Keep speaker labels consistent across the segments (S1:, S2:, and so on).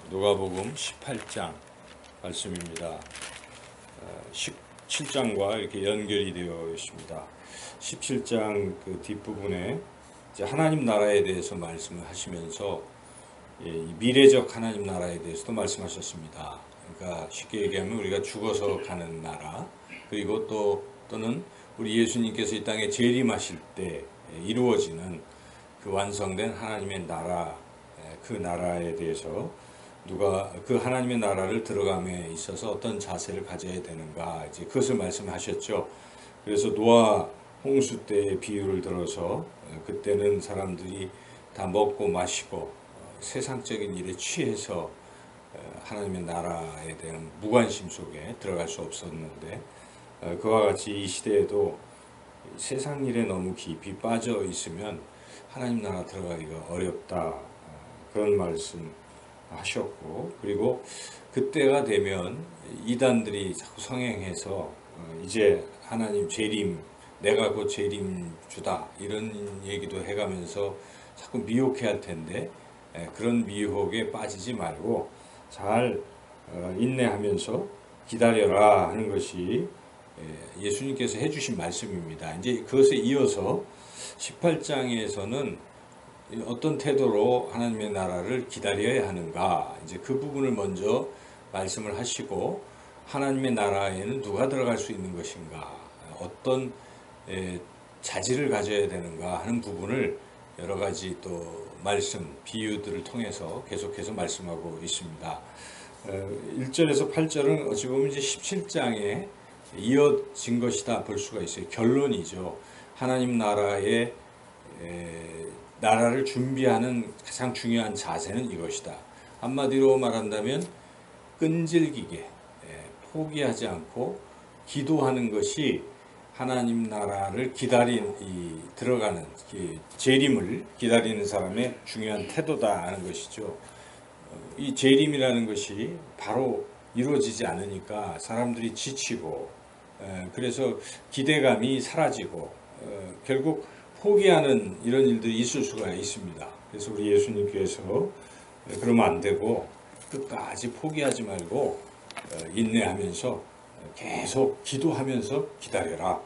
S1: 누가복음 18장 말씀입니다. 17장과 이렇게 연결이 되어 있습니다. 17장 그 뒷부분에 이제 하나님 나라에 대해서 말씀을 하시면서 미래적 하나님 나라에 대해서도 말씀하셨습니다. 그러니까 쉽게 얘기하면 우리가 죽어서 가는 나라, 그리고 또는 우리 예수님께서 이 땅에 재림하실 때 이루어지는 그 완성된 하나님의 나라, 그 나라에 대해서 누가 그 하나님의 나라를 들어감에 있어서 어떤 자세를 가져야 되는가, 이제 그것을 말씀하셨죠. 그래서 노아 홍수 때의 비유를 들어서 그때는 사람들이 다 먹고 마시고 세상적인 일에 취해서 하나님의 나라에 대한 무관심 속에 들어갈 수 없었는데, 그와 같이 이 시대에도 세상 일에 너무 깊이 빠져 있으면 하나님 나라 들어가기가 어렵다, 그런 말씀 하셨고, 그리고 그때가 되면 이단들이 자꾸 성행해서 이제 하나님 재림, 내가 곧 재림주다, 이런 얘기도 해가면서 자꾸 미혹해 할 텐데, 그런 미혹에 빠지지 말고 잘 인내하면서 기다려라 하는 것이 예수님께서 해주신 말씀입니다. 이제 그것에 이어서 18장에서는 어떤 태도로 하나님의 나라를 기다려야 하는가, 이제 그 부분을 먼저 말씀을 하시고, 하나님의 나라에는 누가 들어갈 수 있는 것인가, 어떤 자질을 가져야 되는가 하는 부분을 여러 가지 또 말씀, 비유들을 통해서 계속해서 말씀하고 있습니다. 1절에서 8절은 어찌 보면 이제 17장에 이어진 것이다 볼 수가 있어요. 결론이죠. 하나님 나라의 나라를 준비하는 가장 중요한 자세는 이것이다. 한마디로 말한다면 끈질기게 포기하지 않고 기도하는 것이 하나님 나라를 들어가는 재림을 기다리는 사람의 중요한 태도다 하는 것이죠. 이 재림이라는 것이 바로 이루어지지 않으니까 사람들이 지치고, 그래서 기대감이 사라지고 결국 포기하는 이런 일들이 있을 수가 있습니다. 그래서 우리 예수님께서 그러면 안 되고 끝까지 포기하지 말고 인내하면서 계속 기도하면서 기다려라,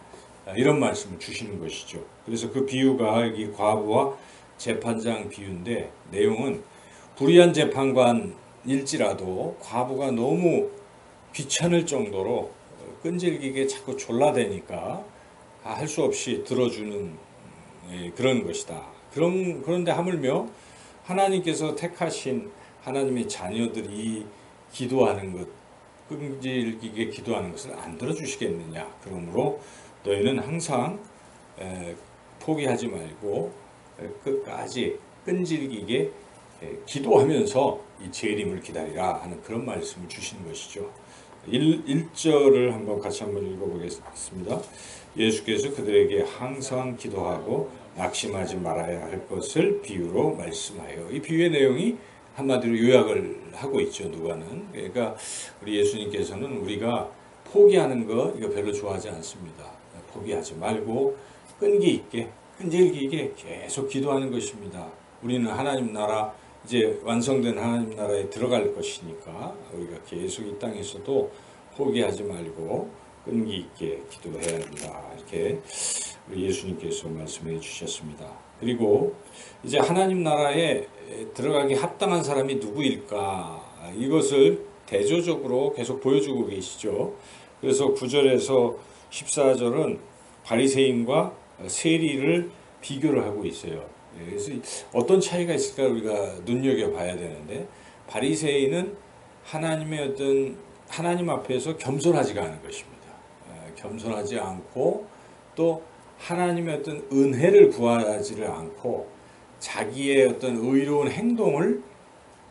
S1: 이런 말씀을 주시는 것이죠. 그래서 그 비유가 여기 과부와 재판장 비유인데, 내용은 불의한 재판관일지라도 과부가 너무 귀찮을 정도로 끈질기게 자꾸 졸라대니까 할 수 없이 들어주는 그런 것이다. 그런데 하물며 하나님께서 택하신 하나님의 자녀들이 기도하는 것, 끈질기게 기도하는 것을 안 들어주시겠느냐. 그러므로 너희는 항상 포기하지 말고 끝까지 끈질기게 기도하면서 이 재림을 기다리라 하는 그런 말씀을 주시는 것이죠. 1절을 한번 읽어보겠습니다. 예수께서 그들에게 항상 기도하고 낙심하지 말아야 할 것을 비유로 말씀하여, 이 비유의 내용이 한마디로 요약을 하고 있죠. 누가는. 그러니까 우리 예수님께서는 우리가 포기하는 거 이거 별로 좋아하지 않습니다. 포기하지 말고 끈질기게 계속 기도하는 것입니다. 우리는 하나님 나라, 이제 완성된 하나님 나라에 들어갈 것이니까 우리가 계속 이 땅에서도 포기하지 말고 끈기 있게 기도해야 한다, 이렇게 우리 예수님께서 말씀해 주셨습니다. 그리고 이제 하나님 나라에 들어가기 합당한 사람이 누구일까, 이것을 대조적으로 계속 보여주고 계시죠. 그래서 9절에서 14절은 바리새인과 세리를 비교를 하고 있어요. 그래서 어떤 차이가 있을까 우리가 눈여겨봐야 되는데, 바리새인은 하나님 앞에서 겸손하지가 않은 것입니다. 겸손하지 않고 또 하나님의 어떤 은혜를 구하지를 않고 자기의 어떤 의로운 행동을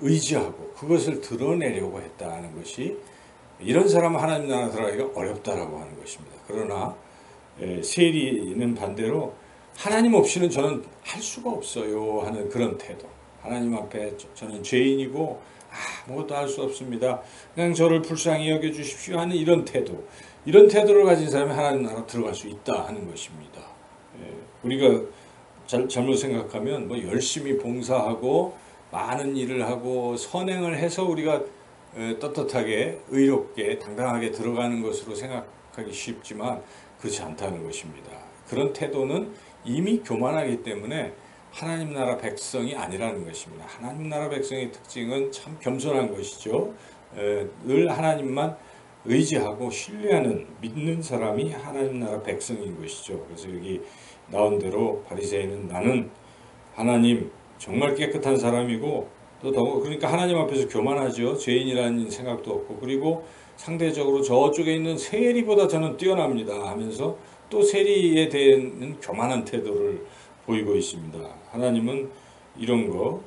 S1: 의지하고 그것을 드러내려고 했다는 것이, 이런 사람은 하나님 나라 들어가기가 어렵다라고 하는 것입니다. 그러나 세리는 반대로 하나님 없이는 저는 할 수가 없어요 하는 그런 태도. 하나님 앞에 저는 죄인이고 아무것도 할 수 없습니다. 그냥 저를 불쌍히 여겨주십시오 하는 이런 태도. 이런 태도를 가진 사람이 하나님 나라 들어갈 수 있다 하는 것입니다. 우리가 잘못 생각하면 뭐 열심히 봉사하고 많은 일을 하고 선행을 해서 우리가 떳떳하게 의롭게 당당하게 들어가는 것으로 생각하기 쉽지만 그렇지 않다는 것입니다. 그런 태도는 이미 교만하기 때문에 하나님 나라 백성이 아니라는 것입니다. 하나님 나라 백성의 특징은 참 겸손한 것이죠. 늘 하나님만 의지하고 신뢰하는 믿는 사람이 하나님 나라 백성인 것이죠. 그래서 여기 나온 대로 바리새인은 나는 하나님 정말 깨끗한 사람이고 또 더 그러니까 하나님 앞에서 교만하죠. 죄인이라는 생각도 없고 그리고 상대적으로 저쪽에 있는 세리보다 저는 뛰어납니다 하면서 또 세리에 대한 교만한 태도를 보이고 있습니다. 하나님은 이런 거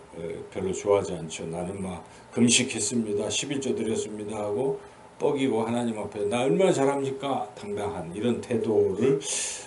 S1: 별로 좋아하지 않죠. 나는 막 금식했습니다. 11조 드렸습니다 하고 뻐기고 하나님 앞에 나 얼마나 잘합니까? 당당한 이런 태도를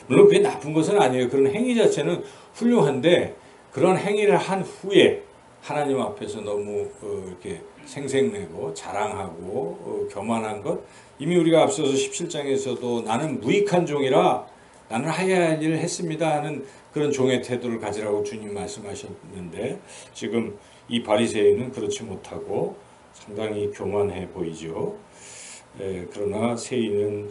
S1: 물론 그게 나쁜 것은 아니에요. 그런 행위 자체는 훌륭한데 그런 행위를 한 후에 하나님 앞에서 너무 이렇게 생색내고 자랑하고 교만한 것 이미 우리가 앞서서 17장에서도 나는 무익한 종이라 나는 해야 할 일을 했습니다 하는 그런 종의 태도를 가지라고 주님 말씀하셨는데 지금 이 바리새인은 그렇지 못하고 상당히 교만해 보이죠. 그러나 세인은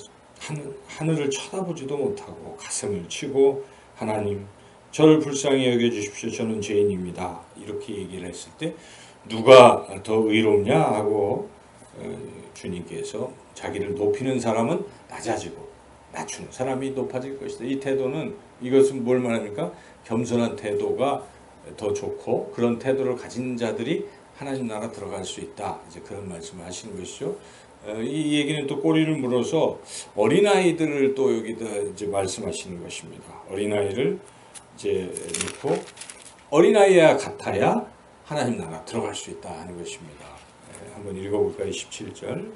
S1: 하늘을 쳐다보지도 못하고 가슴을 치고 하나님 저를 불쌍히 여겨주십시오. 저는 죄인입니다. 이렇게 얘기를 했을 때 누가 더 의롭냐 하고 주님께서 자기를 높이는 사람은 낮아지고 낮추는 사람이 높아질 것이다. 이 태도는 이것은 뭘 말합니까? 겸손한 태도가 더 좋고 그런 태도를 가진 자들이 하나님 나라 들어갈 수 있다. 이제 그런 말씀을 하시는 것이죠. 이 얘기는 또 꼬리를 물어서 어린아이들을 또 여기다 이제 말씀하시는 것입니다. 어린아이를 이제 놓고 어린아이와 같아야 하나님 나라 들어갈 수 있다 하는 것입니다. 한번 읽어볼까요? 17절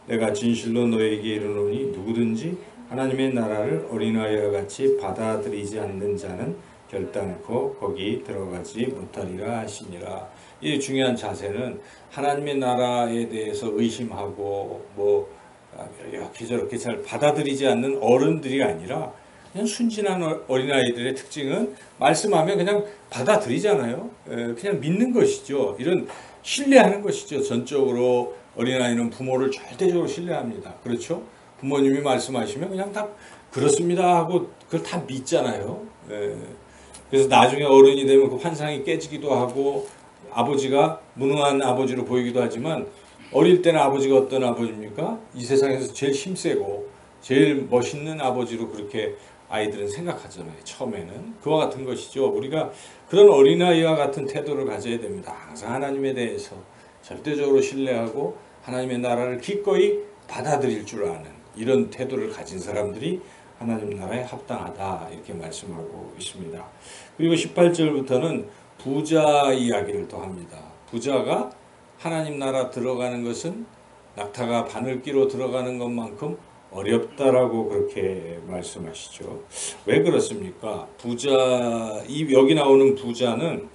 S1: 내가 진실로 너에게 이르노니 누구든지 하나님의 나라를 어린아이와 같이 받아들이지 않는 자는 결단코 거기 들어가지 못하리라 하시니라. 이 중요한 자세는 하나님의 나라에 대해서 의심하고 뭐 이렇게 저렇게 잘 받아들이지 않는 어른들이 아니라 그냥 순진한 어린아이들의 특징은 말씀하면 그냥 받아들이잖아요. 그냥 믿는 것이죠. 이런 신뢰하는 것이죠. 전적으로 어린아이는 부모를 절대적으로 신뢰합니다. 그렇죠? 부모님이 말씀하시면 그냥 다 그렇습니다 하고 그걸 다 믿잖아요. 그래서 나중에 어른이 되면 그 환상이 깨지기도 하고 아버지가 무능한 아버지로 보이기도 하지만 어릴 때는 아버지가 어떤 아버지입니까? 이 세상에서 제일 힘세고 제일 멋있는 아버지로 그렇게 아이들은 생각하잖아요. 처음에는. 그와 같은 것이죠. 우리가 그런 어린아이와 같은 태도를 가져야 됩니다. 항상 하나님에 대해서 절대적으로 신뢰하고 하나님의 나라를 기꺼이 받아들일 줄 아는 이런 태도를 가진 사람들이 하나님 나라에 합당하다 이렇게 말씀하고 있습니다. 그리고 18절부터는 부자 이야기를 또 합니다. 부자가 하나님 나라 들어가는 것은 낙타가 바늘기로 들어가는 것만큼 어렵다라고 그렇게 말씀하시죠. 왜 그렇습니까? 여기 나오는 부자는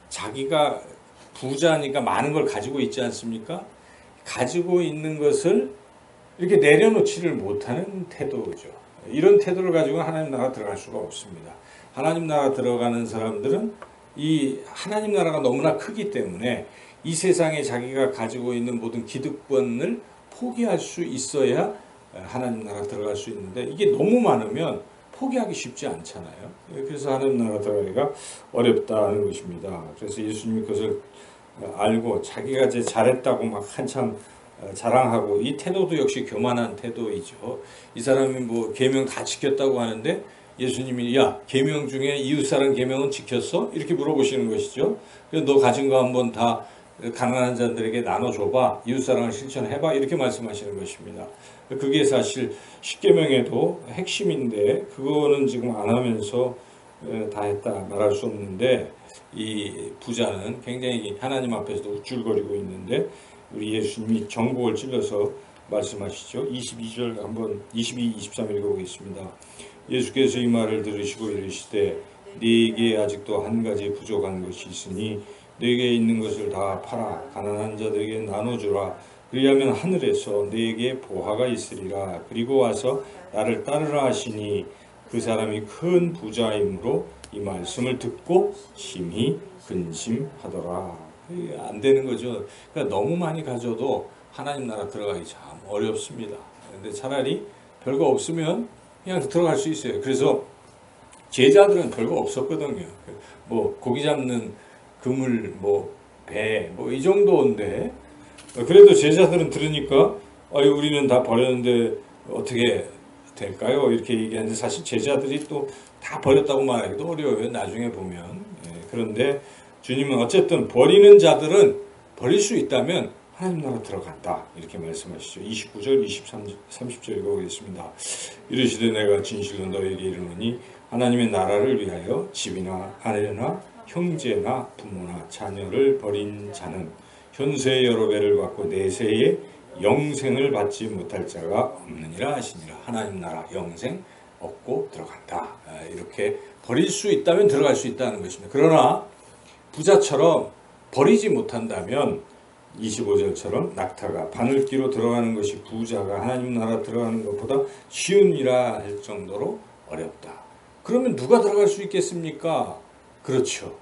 S1: 자기가 부자니까 많은 걸 가지고 있지 않습니까? 가지고 있는 것을 이렇게 내려놓지를 못하는 태도죠. 이런 태도를 가지고 하나님 나라 들어갈 수가 없습니다. 하나님 나라 들어가는 사람들은 이 하나님 나라가 너무나 크기 때문에 이 세상에 자기가 가지고 있는 모든 기득권을 포기할 수 있어야 하나님 나라 들어갈 수 있는데 이게 너무 많으면 포기하기 쉽지 않잖아요. 그래서 하나님 나라 들어가기가 어렵다는 것입니다. 그래서 예수님이 그것을 알고 자기가 이제 잘했다고 막 한참 자랑하고 이 태도도 역시 교만한 태도이죠. 이 사람이 뭐 계명 다 지켰다고 하는데 예수님이 야 계명 중에 이웃사랑 계명은 지켰어? 이렇게 물어보시는 것이죠. 그래서 너 가진 거 한번 다 가난한 자들에게 나눠줘봐. 이웃사랑을 실천해봐. 이렇게 말씀하시는 것입니다. 그게 사실 십계명에도 핵심인데 그거는 지금 안 하면서 다 했다 말할 수 없는데 이 부자는 굉장히 하나님 앞에서도 우쭐거리고 있는데 우리 예수님이 정복을 찔러서 말씀하시죠. 22절 한번 22, 23 읽어보겠습니다. 예수께서 이 말을 들으시고 이르시되 네게 아직도 한 가지 부족한 것이 있으니 네게 있는 것을 다 팔아 가난한 자들에게 나눠주라. 그리하면 하늘에서 네게 보화가 있으리라. 그리고 와서 나를 따르라 하시니 그 사람이 큰 부자이므로 이 말씀을 듣고 심히 근심하더라. 이게 안 되는 거죠. 그러니까 너무 많이 가져도 하나님 나라 들어가기 참 어렵습니다. 근데 차라리 별거 없으면 그냥 들어갈 수 있어요. 그래서 제자들은 별거 없었거든요. 뭐 고기 잡는 그물, 뭐 배, 뭐 이 정도인데 그래도 제자들은 들으니까 아유 우리는 다 버렸는데 어떻게 될까요? 이렇게 얘기하는데 사실 제자들이 또 다 버렸다고 말하기도 어려워요. 나중에 보면. 그런데 주님은 어쨌든 버리는 자들은 버릴 수 있다면 하나님 나라 들어간다. 이렇게 말씀하시죠. 29절, 23, 30절 읽어보겠습니다. 이르시되 내가 진실로 너에게 이르노니 하나님의 나라를 위하여 집이나 아내나 형제나 부모나 자녀를 버린 자는 현세의 여러 배를 받고 내세의 영생을 받지 못할 자가 없느니라 하시니라. 하나님 나라 영생 얻고 들어간다. 이렇게 버릴 수 있다면 들어갈 수 있다는 것입니다. 그러나 부자처럼 버리지 못한다면 25절처럼 낙타가 바늘귀로 들어가는 것이 부자가 하나님 나라 들어가는 것보다 쉬운이라 할 정도로 어렵다. 그러면 누가 들어갈 수 있겠습니까? 그렇죠.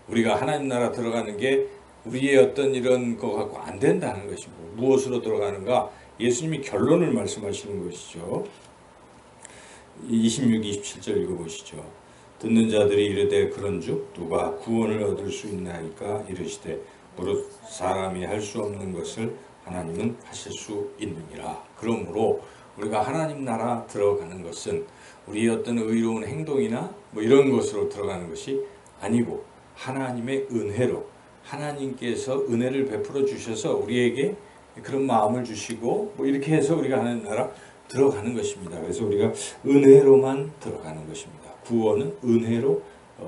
S1: 우리가 하나님 나라 들어가는 게 우리의 어떤 이런 거 갖고 안 된다는 것입니다. 무엇으로 들어가는가? 예수님이 결론을 말씀하시는 것이죠. 26, 27절 읽어보시죠. 듣는 자들이 이르되 그런즉 누가 구원을 얻을 수 있나이까 이르시되 무릇 사람이 할 수 없는 것을 하나님은 하실 수 있느니라. 그러므로 우리가 하나님 나라 들어가는 것은 우리의 어떤 의로운 행동이나 뭐 이런 것으로 들어가는 것이 아니고 하나님의 은혜로 하나님께서 은혜를 베풀어 주셔서 우리에게 그런 마음을 주시고 뭐 이렇게 해서 우리가 하나님 나라 들어가는 것입니다. 그래서 우리가 은혜로만 들어가는 것입니다. 구원은 은혜로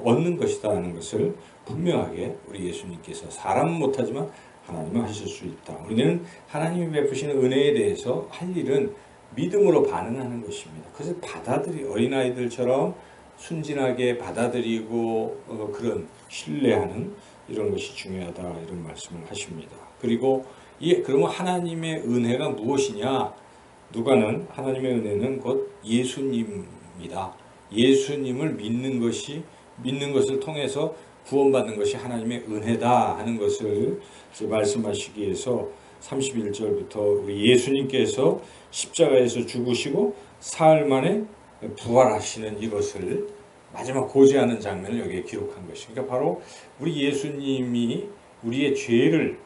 S1: 얻는 것이다 하는 것을 분명하게 우리 예수님께서 사람은 못하지만 하나님은 하실 수 있다. 우리는 하나님이 베푸시는 은혜에 대해서 할 일은 믿음으로 반응하는 것입니다. 그것을 어린아이들처럼 순진하게 받아들이고 그런 신뢰하는 이런 것이 중요하다 이런 말씀을 하십니다. 그리고 그러면 하나님의 은혜가 무엇이냐? 누가는 하나님의 은혜는 곧 예수님입니다. 예수님을 믿는 것을 통해서 구원받는 것이 하나님의 은혜다 하는 것을 말씀하시기 위해서 31절부터 우리 예수님께서 십자가에서 죽으시고 사흘 만에 부활하시는 이것을 마지막 고지하는 장면을 여기에 기록한 것입니다. 그러니까 바로 우리 예수님이 우리의 죄를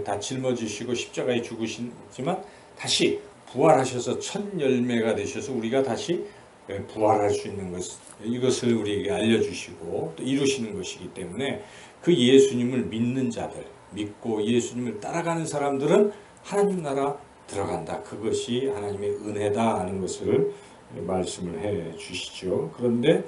S1: 다 짊어지시고 십자가에 죽으시지만 다시 부활하셔서 첫 열매가 되셔서 우리가 다시 부활할 수 있는 것, 이것을 우리에게 알려주시고 또 이루시는 것이기 때문에 그 예수님을 믿는 자들, 믿고 예수님을 따라가는 사람들은 하나님 나라 들어간다. 그것이 하나님의 은혜다 하는 것을 말씀을 해 주시죠. 그런데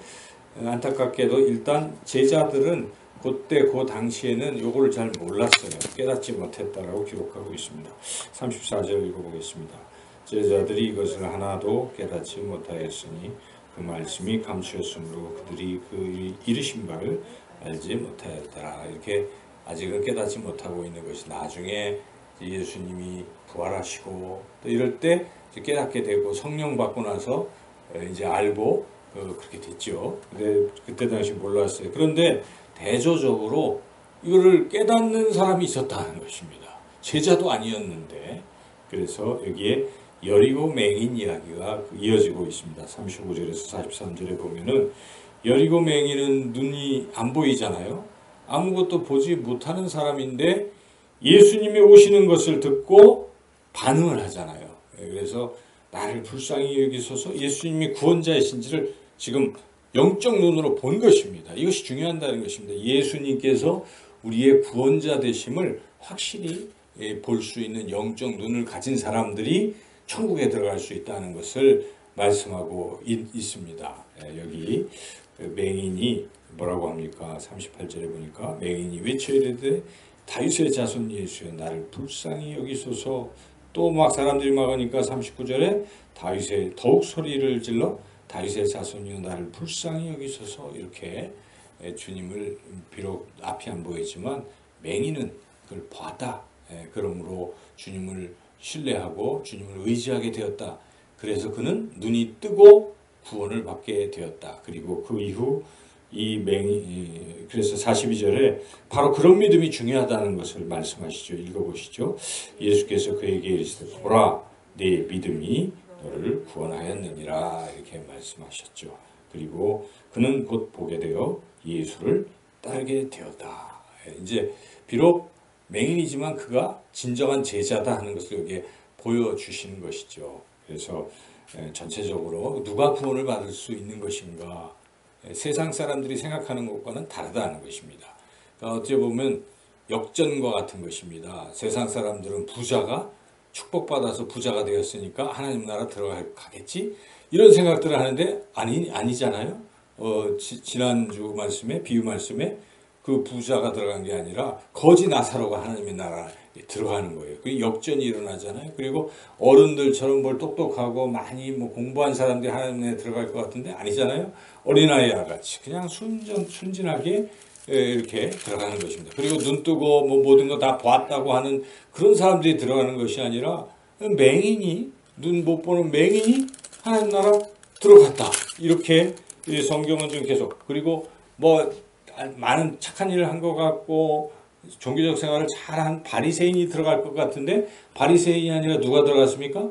S1: 안타깝게도 일단 제자들은 그때 그 당시에는 요거를 잘 몰랐어요. 깨닫지 못했다라고 기록하고 있습니다. 34절 읽어보겠습니다. 제자들이 이것을 하나도 깨닫지 못하였으니 그 말씀이 감추었으므로 그들이 그 이르신 바를 알지 못하였더라. 이렇게 아직은 깨닫지 못하고 있는 것이 나중에 예수님이 부활하시고 또 이럴 때 깨닫게 되고 성령 받고 나서 이제 알고 그렇게 됐죠. 근데 그때 당시 몰랐어요. 그런데 대조적으로 이거를 깨닫는 사람이 있었다는 것입니다. 제자도 아니었는데. 그래서 여기에 여리고 맹인 이야기가 이어지고 있습니다. 35절에서 43절에 보면은 여리고 맹인은 눈이 안 보이잖아요. 아무것도 보지 못하는 사람인데 예수님이 오시는 것을 듣고 반응을 하잖아요. 그래서 나를 불쌍히 여기소서 예수님이 구원자이신지를 지금 영적 눈으로 본 것입니다. 이것이 중요하다는 것입니다. 예수님께서 우리의 구원자 되심을 확실히 볼 수 있는 영적 눈을 가진 사람들이 천국에 들어갈 수 있다는 것을 말씀하고 있습니다. 여기 맹인이 뭐라고 합니까? 38절에 보니까 맹인이 외쳐 이르되 다윗의 자손 예수여 나를 불쌍히 여기소서. 또 막 사람들이 막으니까 39절에 다윗의 더욱 소리를 질러 다윗의 자손이여 나를 불쌍히 여기소서. 이렇게 주님을 비록 앞이 안 보이지만 맹인은 그걸 봤다. 그러므로 주님을 신뢰하고 주님을 의지하게 되었다. 그래서 그는 눈이 뜨고 구원을 받게 되었다. 그리고 그 이후 그래서 42절에 바로 그런 믿음이 중요하다는 것을 말씀하시죠. 읽어보시죠. 예수께서 그에게 이르시되 보라 네 믿음이 너를 구원하였느니라 이렇게 말씀하셨죠. 그리고 그는 곧 보게 되어 예수를 따르게 되었다. 이제 비록 맹인이지만 그가 진정한 제자다 하는 것을 여기에 보여주시는 것이죠. 그래서 전체적으로 누가 구원을 받을 수 있는 것인가, 세상 사람들이 생각하는 것과는 다르다는 것입니다. 그러니까 어찌 보면 역전과 같은 것입니다. 세상 사람들은 부자가 축복받아서 부자가 되었으니까 하나님 나라 들어가겠지? 이런 생각들을 하는데 아니잖아요. 지난주 말씀에, 비유 말씀에 그 부자가 들어간 게 아니라 거지 나사로가 하나님의 나라에 들어가는 거예요. 그 역전이 일어나잖아요. 그리고 어른들처럼 뭘 똑똑하고 많이 공부한 사람들이 하나님에 들어갈 것 같은데 아니잖아요. 어린아이와 같이 그냥 순진하게 이렇게 들어가는 것입니다. 그리고 눈 뜨고 모든 거 다 보았다고 하는 그런 사람들이 들어가는 것이 아니라 맹인이, 눈 못 보는 맹인이 하나님 나라 들어갔다. 이렇게 성경은 좀 계속, 그리고 많은 착한 일을 한 것 같고 종교적 생활을 잘한 바리새인이 들어갈 것 같은데 바리새인이 아니라 누가 들어갔습니까?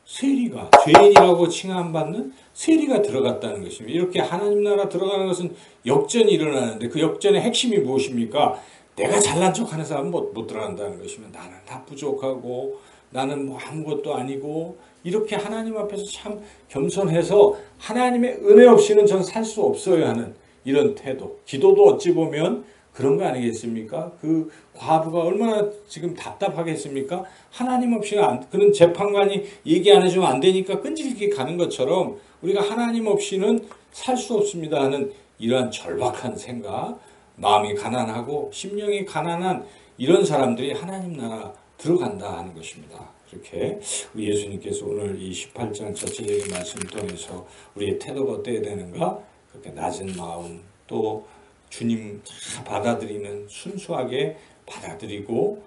S1: 세리가, 죄인이라고 칭함받는 세리가 들어갔다는 것입니다. 이렇게 하나님 나라 들어가는 것은 역전이 일어나는데 그 역전의 핵심이 무엇입니까? 내가 잘난 척하는 사람은 못 들어간다는 것입니다. 나는 다 부족하고 나는 아무것도 아니고 이렇게 하나님 앞에서 참 겸손해서 하나님의 은혜 없이는 전 살 수 없어요 하는 이런 태도. 기도도 어찌 보면 그런 거 아니겠습니까? 그 과부가 얼마나 지금 답답하겠습니까? 하나님 없이는 그런 재판관이 얘기 안 해주면 안 되니까 끈질기게 가는 것처럼 우리가 하나님 없이는 살 수 없습니다 하는 이러한 절박한 생각, 마음이 가난하고 심령이 가난한 이런 사람들이 하나님 나라 들어간다 하는 것입니다. 그렇게 예수님께서 오늘 이 18장 전체적인 말씀을 통해서 우리의 태도가 어때야 되는가? 그렇게 낮은 마음, 또 주님 받아들이는, 순수하게 받아들이고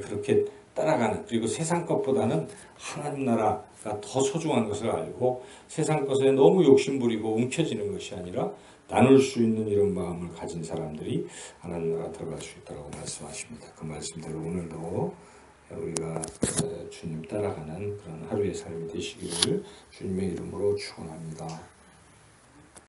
S1: 그렇게 따라가는, 그리고 세상 것보다는 하나님 나라가 더 소중한 것을 알고 세상 것에 너무 욕심부리고 움켜쥐는 것이 아니라 나눌 수 있는 이런 마음을 가진 사람들이 하나님 나라 들어갈 수 있다고 말씀하십니다. 그 말씀대로 오늘도 우리가 주님 따라가는 그런 하루의 삶이 되시기를 주님의 이름으로 축원합니다.